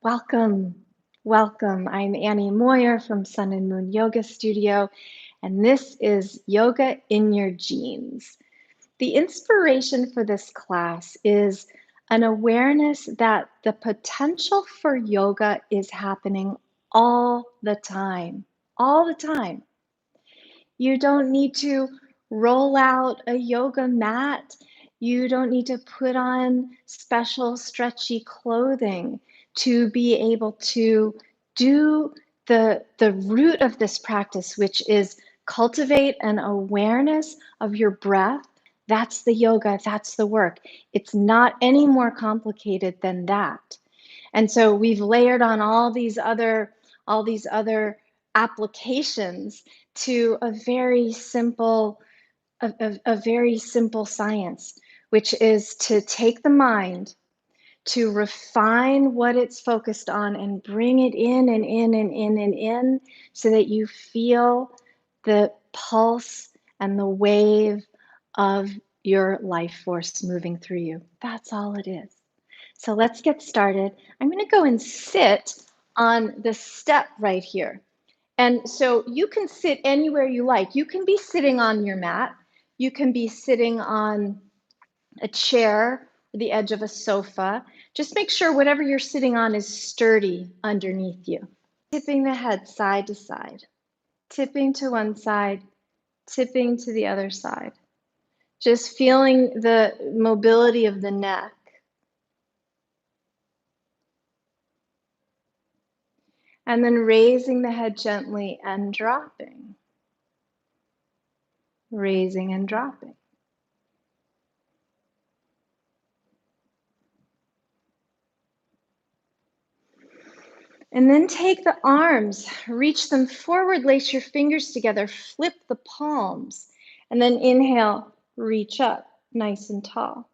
Welcome, welcome. I'm Annie Moyer from Sun and Moon Yoga Studio, and this is Yoga in Your Genes. The inspiration for this class is an awareness that the potential for yoga is happening all the time, all the time. You don't need to roll out a yoga mat. You don't need to put on special stretchy clothing to be able to do the root of this practice, which is cultivate an awareness of your breath. That's the yoga, that's the work. It's not any more complicated than that. And so we've layered on all these other applications to a very simple science, which is to take the mind, to refine what it's focused on and bring it in and in and in and in so that you feel the pulse and the wave of your life force moving through you. That's all it is. So let's get started. I'm going to go and sit on the step right here. And so you can sit anywhere you like. You can be sitting on your mat. You can be sitting on a chair or the edge of a sofa. Just make sure whatever you're sitting on is sturdy underneath you. Tipping the head side to side, tipping to one side, tipping to the other side. Just feeling the mobility of the neck. And then raising the head gently and dropping. Raising and dropping. And then take the arms, reach them forward, lace your fingers together, flip the palms, and then inhale, reach up, nice and tall.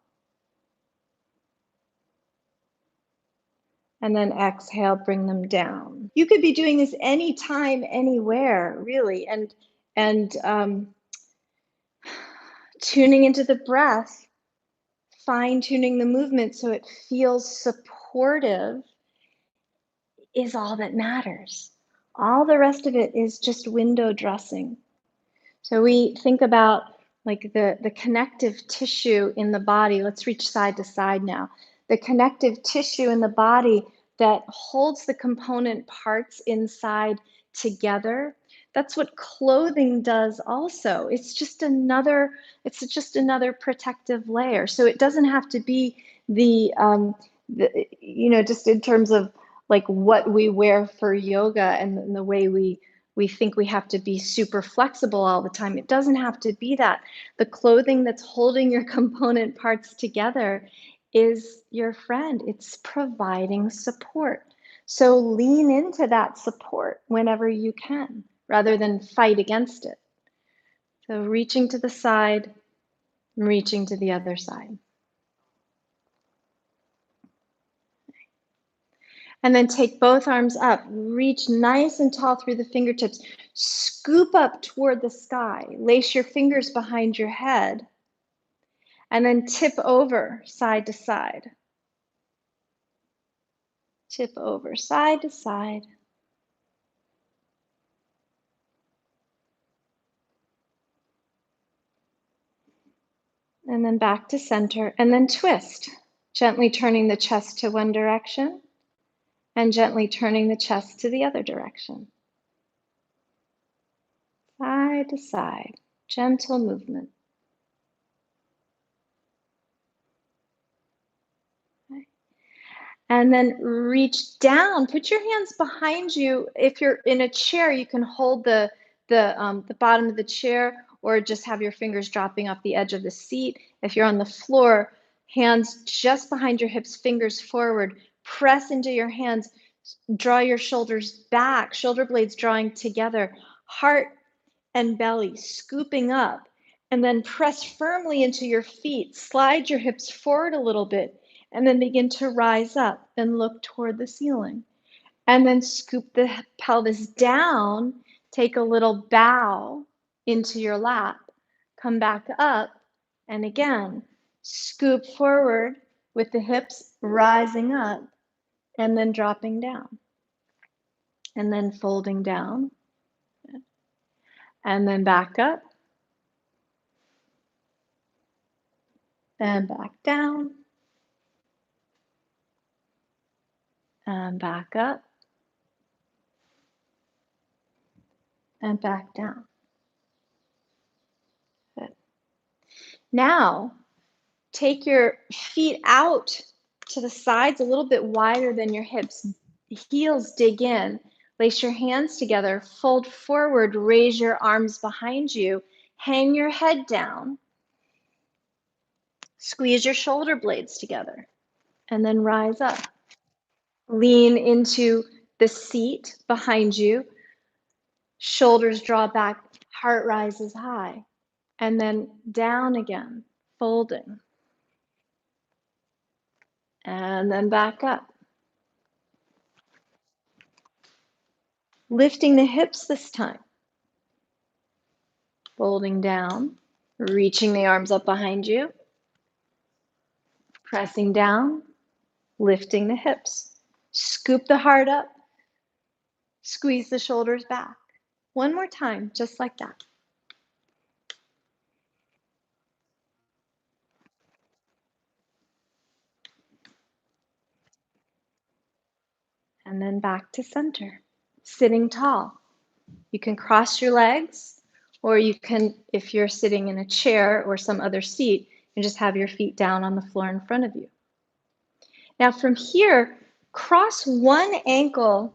And then exhale, bring them down. You could be doing this anytime, anywhere, really, and tuning into the breath, fine-tuning the movement so it feels supportive is all that matters. All the rest of it is just window dressing. So we think about like the connective tissue in the body. Let's reach side to side now. The connective tissue in the body that holds the component parts inside together. That's what clothing does also. It's just another protective layer. So it doesn't have to be just in terms of like what we wear for yoga and the way we think we have to be super flexible all the time. It doesn't have to be that. The clothing that's holding your component parts together is your friend. It's providing support. So lean into that support whenever you can, rather than fight against it. So reaching to the side, reaching to the other side. And then take both arms up, reach nice and tall through the fingertips, scoop up toward the sky, lace your fingers behind your head, and then tip over side to side. Tip over side to side. And then back to center, and then twist, gently turning the chest to one direction and gently turning the chest to the other direction. Side to side, gentle movement. Okay. And then reach down, put your hands behind you. If you're in a chair, you can hold the bottom of the chair or just have your fingers dropping off the edge of the seat. If you're on the floor, hands just behind your hips, fingers forward, press into your hands, draw your shoulders back, shoulder blades drawing together, heart and belly scooping up, and then press firmly into your feet, slide your hips forward a little bit, and then begin to rise up and look toward the ceiling. And then scoop the pelvis down, take a little bow into your lap, come back up, and again, scoop forward with the hips rising up and then dropping down, and then folding down, and then back up, and back down, and back up, and back down. Good. Now, take your feet out to the sides a little bit wider than your hips. Heels dig in. Lace your hands together. Fold forward. Raise your arms behind you. Hang your head down. Squeeze your shoulder blades together. And then rise up. Lean into the seat behind you. Shoulders draw back. Heart rises high. And then down again, folding. And then back up. Lifting the hips this time. Folding down, reaching the arms up behind you, pressing down, lifting the hips. Scoop the heart up, squeeze the shoulders back. One more time, just like that. And then back to center, sitting tall. You can cross your legs, or you can, if you're sitting in a chair or some other seat, you just have your feet down on the floor in front of you. Now from here, cross one ankle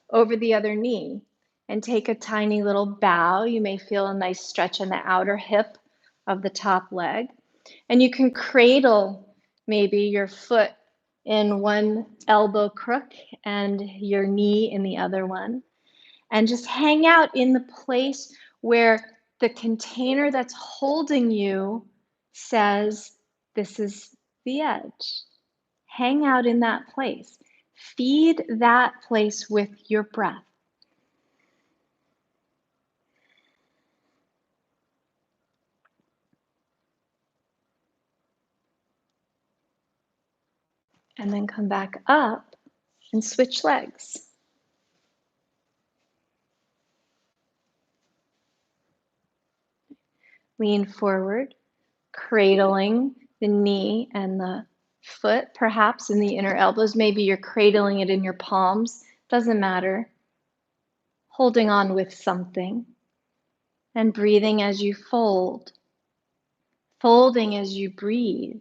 over the other knee and take a tiny little bow. You may feel a nice stretch in the outer hip of the top leg. And you can cradle maybe your foot in one elbow crook and your knee in the other one. And just hang out in the place where the container that's holding you says, this is the edge. Hang out in that place. Feed that place with your breath. And then come back up and switch legs. Lean forward, cradling the knee and the foot, perhaps in the inner elbows. Maybe you're cradling it in your palms. Doesn't matter. Holding on with something. And breathing as you fold. Folding as you breathe.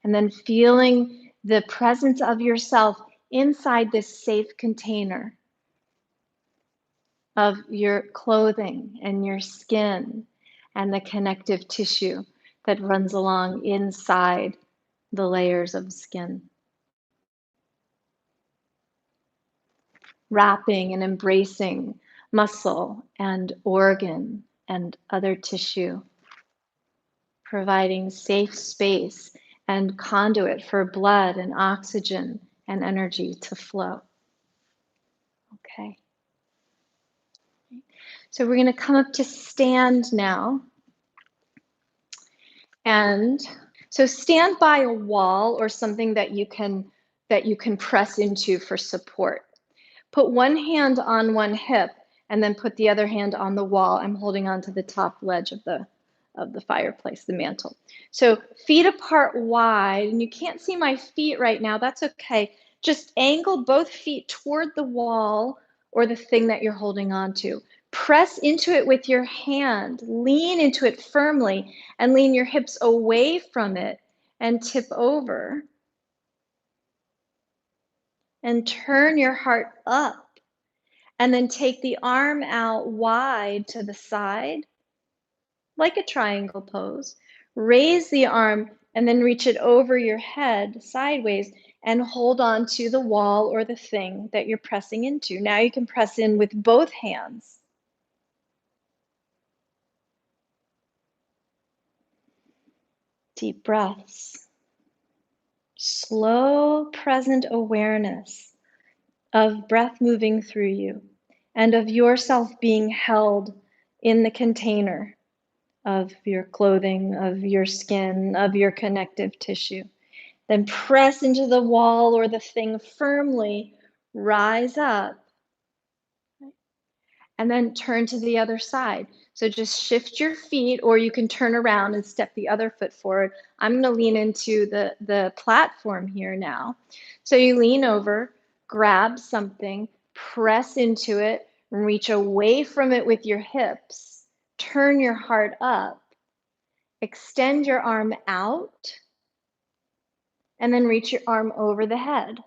And then feeling the presence of yourself inside this safe container of your clothing and your skin and the connective tissue that runs along inside the layers of skin. Wrapping and embracing muscle and organ and other tissue, providing safe space and conduit for blood and oxygen and energy to flow. Okay. So we're going to come up to stand now. And so stand by a wall or something that you can press into for support. Put one hand on one hip and then put the other hand on the wall. I'm holding on to the top ledge of the fireplace, the mantle. So feet apart wide, and you can't see my feet right now. That's okay. Just angle both feet toward the wall or the thing that you're holding on to. Press into it with your hand. Lean into it firmly and lean your hips away from it and tip over. And turn your heart up. And then take the arm out wide to the side, like a triangle pose. Raise the arm and then reach it over your head sideways and hold on to the wall or the thing that you're pressing into. Now you can press in with both hands. Deep breaths. Slow, present awareness of breath moving through you and of yourself being held in the container of your clothing, of your skin, of your connective tissue. Then press into the wall or the thing firmly, rise up, and then turn to the other side. So just shift your feet, or you can turn around and step the other foot forward. I'm going to lean into the platform here now. So you lean over, grab something, press into it, reach away from it with your hips, turn your heart up, extend your arm out, and then reach your arm over the head.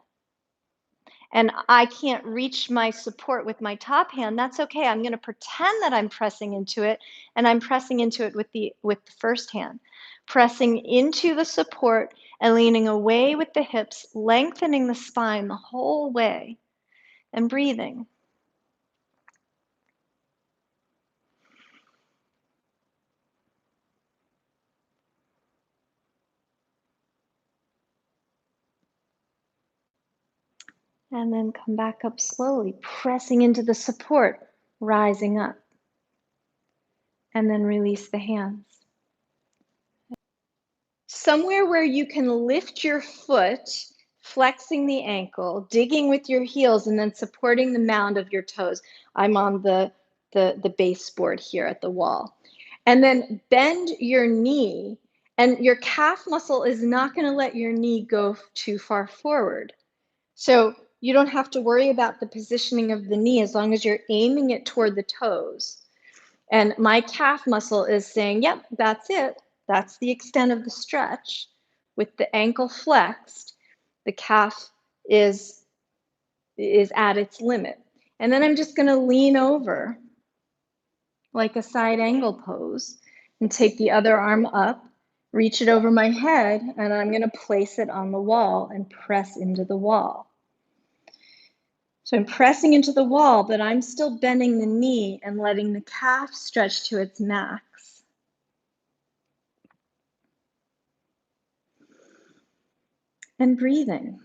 And I can't reach my support with my top hand, that's okay. I'm going to pretend that I'm pressing into it, and I'm pressing into it with the first hand. Pressing into the support and leaning away with the hips, lengthening the spine the whole way, and breathing. And then come back up slowly, pressing into the support, rising up. And then release the hands. Somewhere where you can lift your foot, flexing the ankle, digging with your heels, and then supporting the mound of your toes. I'm on the baseboard here at the wall. And then bend your knee, and your calf muscle is not going to let your knee go too far forward. So you don't have to worry about the positioning of the knee as long as you're aiming it toward the toes. And my calf muscle is saying, yep, that's it. That's the extent of the stretch. With the ankle flexed, the calf is at its limit. And then I'm just going to lean over like a side angle pose and take the other arm up, reach it over my head, and I'm going to place it on the wall and press into the wall. So I'm pressing into the wall, but I'm still bending the knee and letting the calf stretch to its max. And breathing.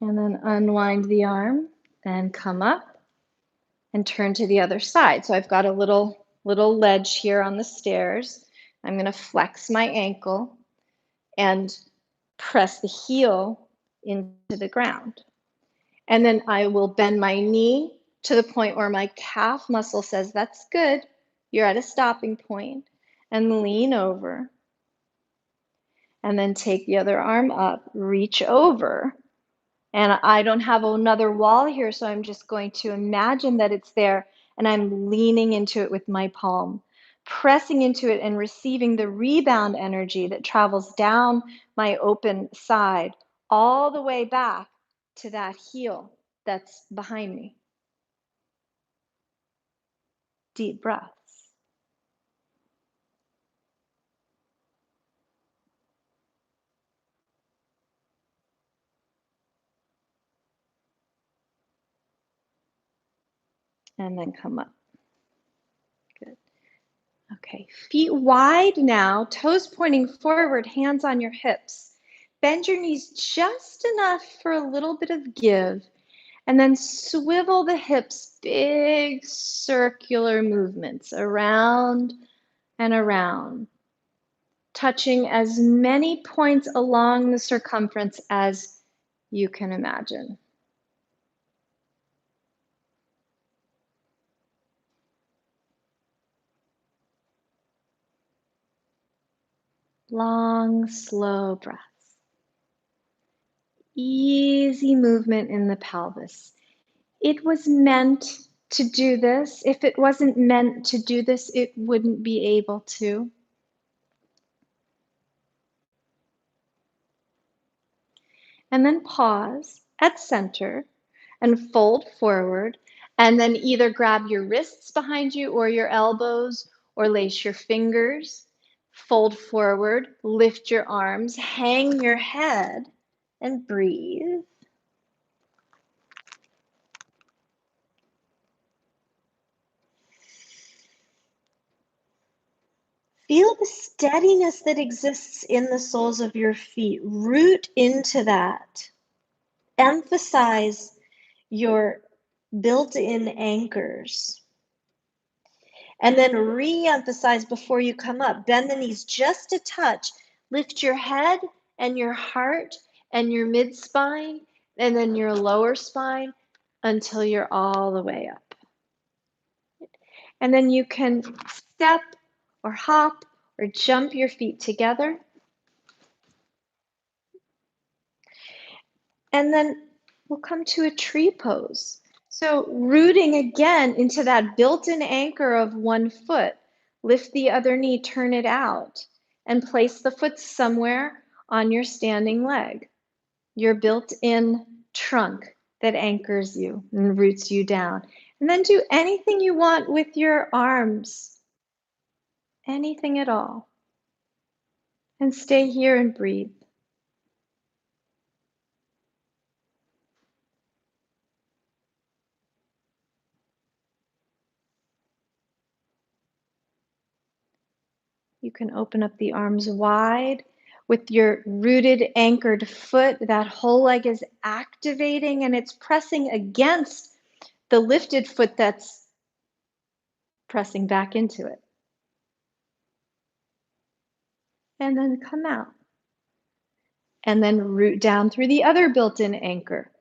And then unwind the arm and come up and turn to the other side. So I've got a little ledge here on the stairs. I'm going to flex my ankle and press the heel into the ground. And then I will bend my knee to the point where my calf muscle says, that's good. You're at a stopping point. And lean over. And then take the other arm up, reach over. And I don't have another wall here, so I'm just going to imagine that it's there, and I'm leaning into it with my palm, pressing into it and receiving the rebound energy that travels down my open side all the way back to that heel that's behind me. Deep breaths. And then come up. Good. Okay, feet wide now, toes pointing forward, hands on your hips. Bend your knees just enough for a little bit of give, and then swivel the hips, big circular movements around and around, touching as many points along the circumference as you can imagine. Long, slow breaths. Easy movement in the pelvis. It was meant to do this. If it wasn't meant to do this, it wouldn't be able to. And then pause at center and fold forward, and then either grab your wrists behind you or your elbows, or lace your fingers. Fold forward, lift your arms, hang your head, and breathe. Feel the steadiness that exists in the soles of your feet. Root into that. Emphasize your built-in anchors. And then re-emphasize before you come up. Bend the knees just a touch. Lift your head and your heart and your mid-spine and then your lower spine until you're all the way up. And then you can step or hop or jump your feet together. And then we'll come to a tree pose. So rooting again into that built-in anchor of one foot. Lift the other knee, turn it out, and place the foot somewhere on your standing leg. Your built-in trunk that anchors you and roots you down. And then do anything you want with your arms. Anything at all. And stay here and breathe. You can open up the arms wide with your rooted, anchored foot. That whole leg is activating and it's pressing against the lifted foot that's pressing back into it. And then come out. And then root down through the other built-in anchor,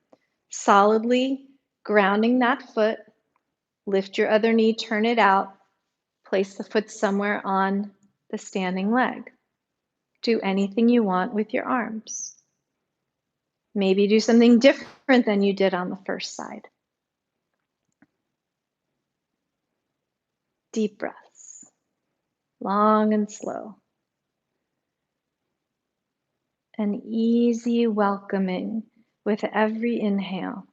solidly grounding that foot. Lift your other knee, turn it out. Place the foot somewhere on the standing leg. Do anything you want with your arms. Maybe do something different than you did on the first side. Deep breaths, long and slow. An easy welcoming with every inhale.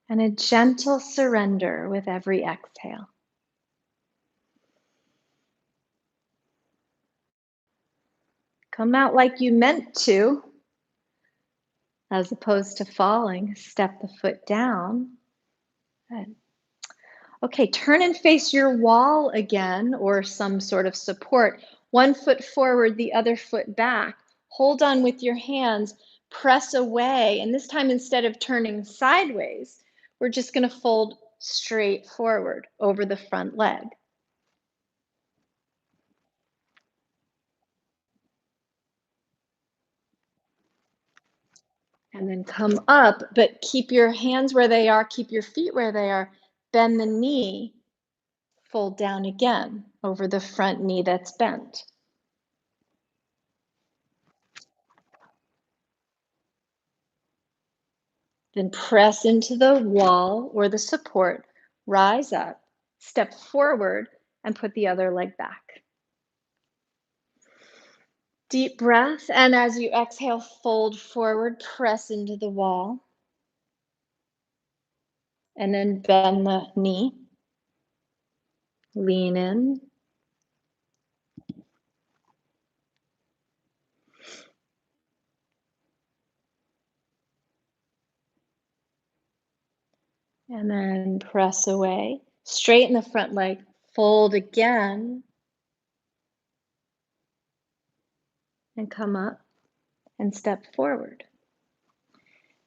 And a gentle surrender with every exhale. Come out like you meant to, as opposed to falling. Step the foot down. Good. Okay, turn and face your wall again, or some sort of support. One foot forward, the other foot back. Hold on with your hands, press away. And this time, instead of turning sideways, we're just going to fold straight forward over the front leg. And then come up, but keep your hands where they are, keep your feet where they are. Bend the knee, fold down again over the front knee that's bent. Then press into the wall or the support, rise up, step forward, and put the other leg back. Deep breath, and as you exhale, fold forward, press into the wall. And then bend the knee, lean in. And then press away. Straighten the front leg, fold again. And come up and step forward.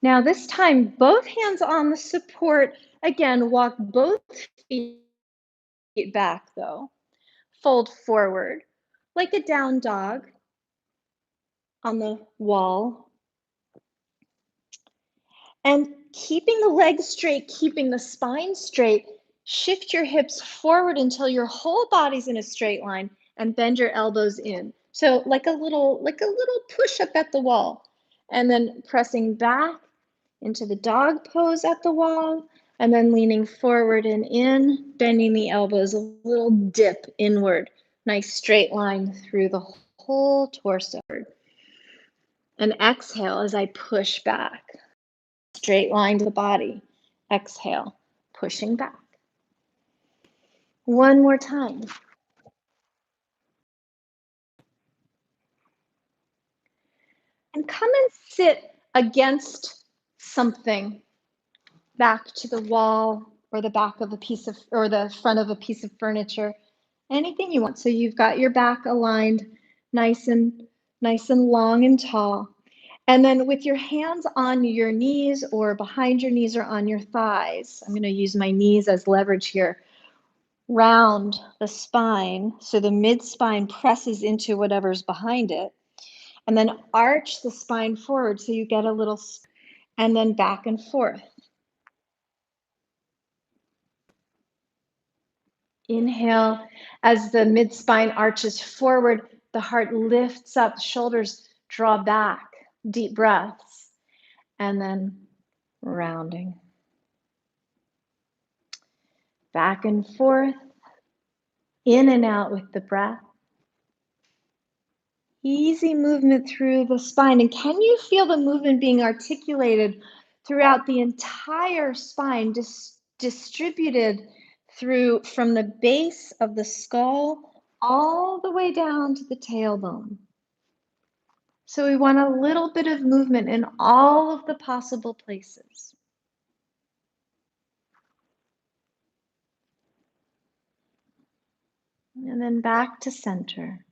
Now this time, both hands on the support. Again, walk both feet back though. Fold forward like a down dog on the wall. And keeping the legs straight, keeping the spine straight, shift your hips forward until your whole body's in a straight line and bend your elbows in. So like a little push up at the wall. And then pressing back into the dog pose at the wall, and then leaning forward and in, bending the elbows, a little dip inward. Nice straight line through the whole torso. And exhale as I push back. Straight line to the body. Exhale, pushing back. One more time. And come and sit against something, back to the wall or the back of a piece of, or the front of a piece of furniture, anything you want. So you've got your back aligned nice and long and tall. And then with your hands on your knees or behind your knees or on your thighs, I'm going to use my knees as leverage here. Round the spine so the mid spine presses into whatever's behind it, and then arch the spine forward so you get a little, and then back and forth. Inhale as the mid spine arches forward, the heart lifts up, shoulders draw back, deep breaths, and then rounding. Back and forth, in and out with the breath. Easy movement through the spine. And can you feel the movement being articulated throughout the entire spine, distributed through from the base of the skull all the way down to the tailbone? So we want a little bit of movement in all of the possible places. And then back to center.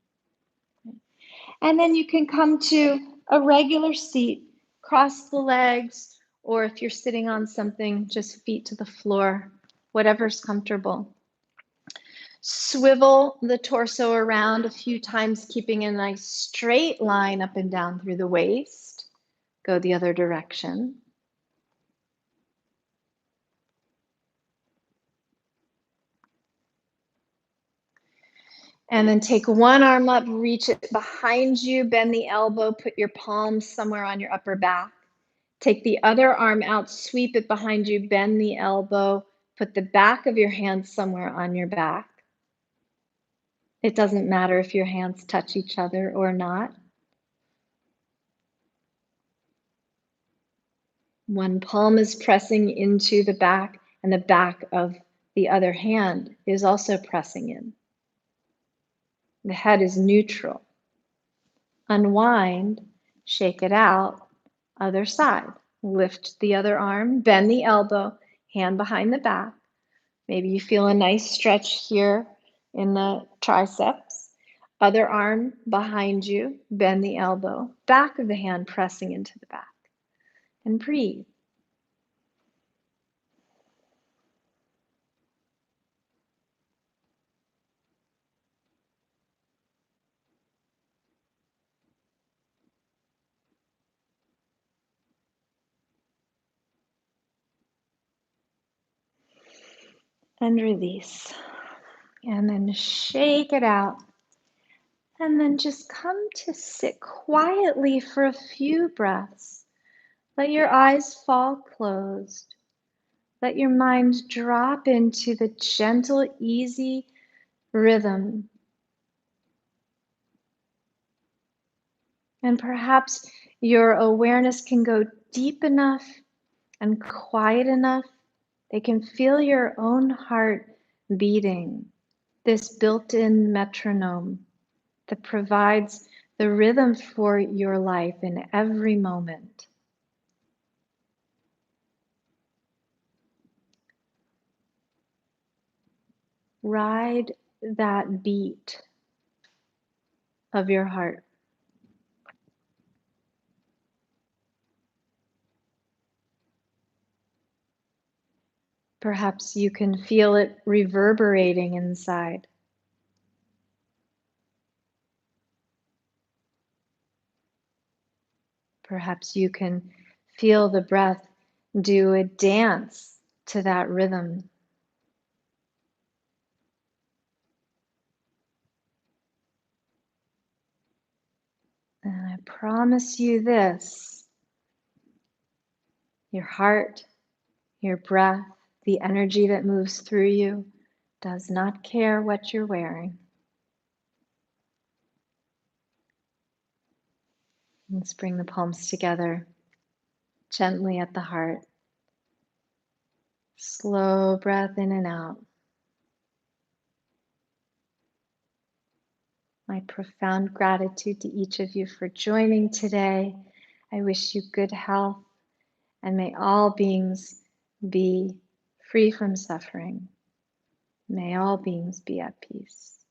And then you can come to a regular seat, cross the legs, or if you're sitting on something, just feet to the floor, whatever's comfortable. Swivel the torso around a few times, keeping a nice straight line up and down through the waist. Go the other direction. And then take one arm up, reach it behind you, bend the elbow, put your palms somewhere on your upper back. Take the other arm out, sweep it behind you, bend the elbow, put the back of your hand somewhere on your back. It doesn't matter if your hands touch each other or not. One palm is pressing into the back, and the back of the other hand is also pressing in. The head is neutral. Unwind, shake it out, other side. Lift the other arm, bend the elbow, hand behind the back. Maybe you feel a nice stretch here in the triceps. Other arm behind you, bend the elbow, back of the hand pressing into the back. And breathe. And release. And then shake it out. And then just come to sit quietly for a few breaths. Let your eyes fall closed. Let your mind drop into the gentle, easy rhythm. And perhaps your awareness can go deep enough and quiet enough. They can feel your own heart beating, this built-in metronome that provides the rhythm for your life in every moment. Ride that beat of your heart. Perhaps you can feel it reverberating inside. Perhaps you can feel the breath do a dance to that rhythm. And I promise you this, your heart, your breath, the energy that moves through you does not care what you're wearing. Let's bring the palms together gently at the heart. Slow breath in and out. My profound gratitude to each of you for joining today. I wish you good health, and may all beings be free from suffering. May all beings be at peace.